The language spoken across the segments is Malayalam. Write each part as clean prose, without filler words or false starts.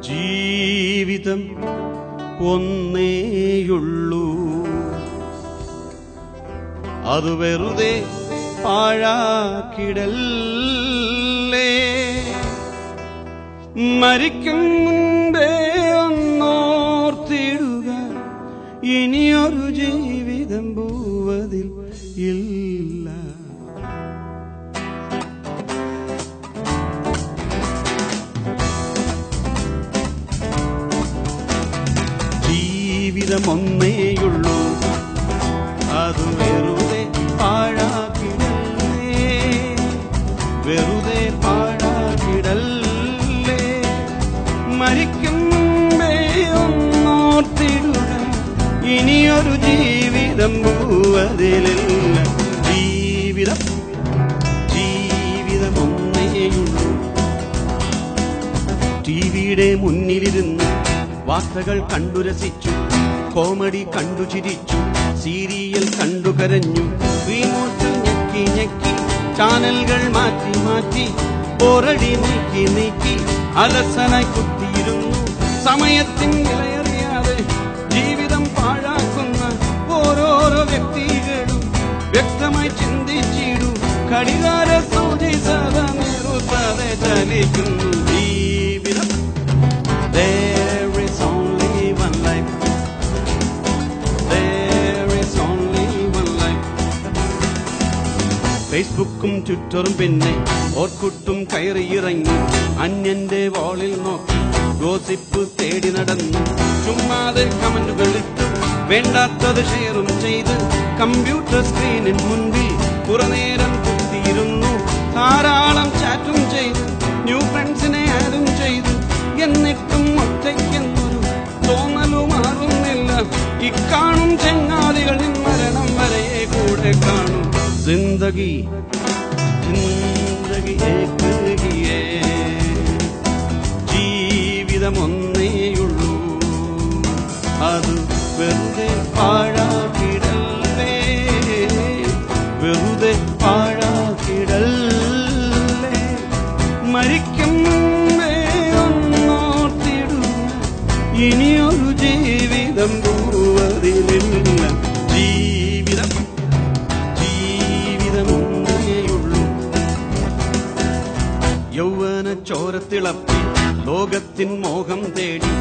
ജീവിതം ഒന്നേയുള്ളൂ, അത് വെറുതെ പാഴാക്കിടല്ലേ. മരിക്കും മുൻപേ ഒന്നോർത്തിടുക, ഇനിയൊരു ജീവിതം ഭൂവതിൽ ഇല്ല. ജീവിതം ഒന്നേയുള്ളൂ, അത് വെറുതെ പാഴാക്കിടല്ലേ, വെറുതെ പാഴാക്കിടല്ലേ. മരിക്കും മുമ്പേ ഒന്നോർത്തിടുക, ഇനിയൊരു ജീവിതം ഭൂവതിലില്ല. ജീവിതം ജീവിതം ഒന്നേയുള്ളൂ. ടിവിയുടെ മുന്നിലിരുന്ന് വാർത്തകൾ കണ്ടു രസിച്ചു, കോമഡി കണ്ടു ചിരിച്ചു, സീരിയൽ കണ്ടു കരഞ്ഞു, റിമോട്ട് ഞെക്കി ഞെക്കി ചാനലുകൾ മാറ്റി മാറ്റി പോറടി നീക്കി നീക്കി അലസനായി കുത്തിയിരുന്നു. സമയത്തിൻ വിലയറിയാതെ ജീവിതം പാഴാക്കുന്ന ഓരോരോ വ്യക്തികളും വ്യക്തമായി ചിന്തിച്ചിടൂ. ഘടികാര സൂചി സദാ നിറുത്താതെ ചലിക്കുന്നു. ജീവിതം ഫേസ്ബുക്കും ട്വിറ്ററും പിന്നെ ഓർക്കുട്ടും കയറിയിറങ്ങി, അന്യന്റെ വാളിൽ നോക്കി ഗോസിപ്പ് തേടി നടന്നു. ചുമ്മാതെ കമന്റുകൾ ഇട്ടു, വേണ്ടാത്തത് ഷെയറും ചെയ്ത് കമ്പ്യൂട്ടർ സ്ക്രീനിന് മുൻപിൽ കുറനേരം കുത്തിയിരുന്നു. ധാരാളം ചാറ്റും ചെയ്തു, ന്യൂ ഫ്രണ്ട്സിനെ ആഡും ചെയ്തു. എന്നിട്ടും ഒറ്റയ്ക്കെന്നൊരു തോന്നലു മാറുന്നില്ല. ഇക്കാണും ചെങ്ങാതികളിൽ മരണം വരെയെ കൂടെ കാണും. जिंदगी जिंदगी एक ही है, ജീവിതം ഒന്നേയുള്ളൂ, അത് വെറുതെ പാഴാക്കിടല്ലേ, വെറുതെ പാഴാക്കിടല്ലേ. മരിക്കും മുമ്പേ ഒന്നോർത്തിടുക, ഇനിയൊരു ജീവിതം ഭൂവതിലില്ല. ജീവിതം യൗവന ചോരത്തിളപ്പി ലോകത്തിൻ മോഹം തേടി,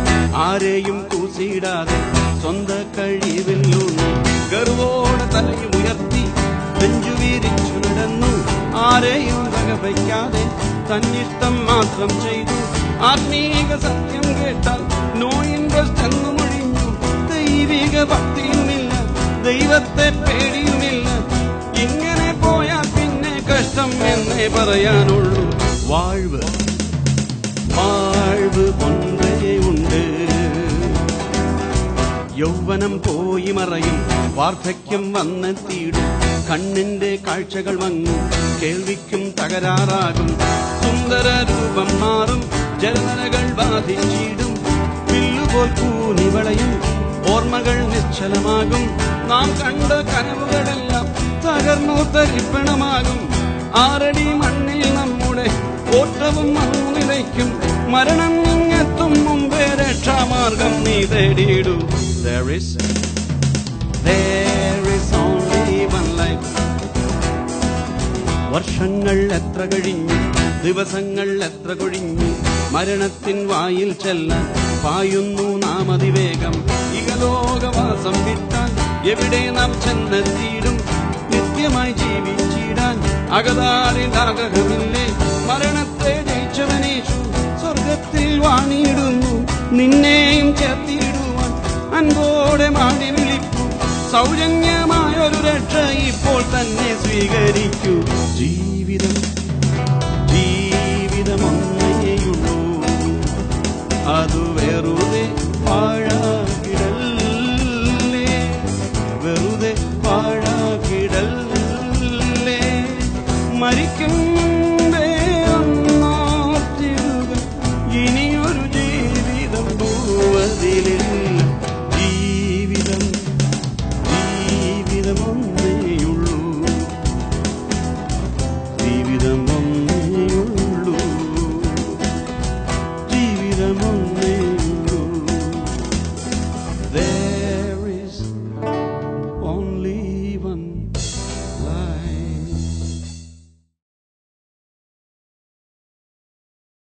ആരെയും കൂസിയിടാതെ സ്വന്ത കഴിവിലൂന്നി ഗർവോടെ തലയുയർത്തി നെഞ്ചു വീരിച്ചു നടന്നു. ആരെയും വകവയ്ക്കാതെ തന്നിഷ്ടം മാത്രം ചെയ്തു. ആത്മീക സത്യം കേട്ടാൽ നോ ഇൻട്രസ്റ്റ് എന്നു മൊഴിഞ്ഞു. ദൈവിക ഭക്തിയുമില്ല, ദൈവത്തെ പേടിയുമില്ല. ഇങ്ങനെ പോയാൽ പിന്നെ കഷ്ടം എന്നേ പറയാനുള്ളൂ. வாழ்வு வாழ்வு ஒன்றே உண்டு. യൗവനം പോയി മറയും, വാർദ്ധക്യം വന്നെത്തിയിടും. കണ്ണിന്റെ കാഴ്ചകൾ മങ്ങും, കേൾവിക്കും തകരാറാകും. സുന്ദര രൂപം മാറും, ജലനരകൾ ബാധിച്ചിടും. വില്ലുപോൽ കൂനി വളയും, ഓർമ്മകൾ നിശ്ചലമാകും. നാം കണ്ട കനവുകളെല്ലാം തകർന്നു തരിപ്പണമാകും. ആറടി മണ്ണിൽ നമ്മുടെ ഓട്ടവും മണ്ണിലേക്കും. മരണം ഇങ്ങെത്തും മുമ്പേ രക്ഷാമാർഗം നീ തേടിയിടൂ. There is only one life. വർഷങ്ങൾ എത്ര കഴിഞ്ഞു, ദിവസങ്ങൾ എത്ര കൊഴിഞ്ഞു, മരണത്തിൻ വായിൽ ചെല്ലാൻ പായുന്നു നാം അതിവേഗം. ഇഹലോകവാസം വിട്ടാൽ എവിടെ നാം ചെന്നെത്തിയിടും. നിത്യമായി ജീവിച്ചിടാൻ അകതാരിൽ ആഗ്രഹമില്ലേ. മരണത്തെ ജയിച്ചവനേശു സ്വർഗത്തിൽ വാണിയിടുന്നു. നിന്നെയും ചേർത്തിടുവാൻ അൻപോടെ മാടി വിളിക്കൂ. സൗജന്യമായൊരു രക്ഷ ഇപ്പോൾ തന്നെ സ്വീകരിക്കൂ. ജീവിതം ജീവിതം ഒന്നേയുള്ളൂ, അത് വെറുതെ പാഴാക്കിടല്ലേ, വെറുതെ പാഴാക്കിടല്ലേ. മരിക്കും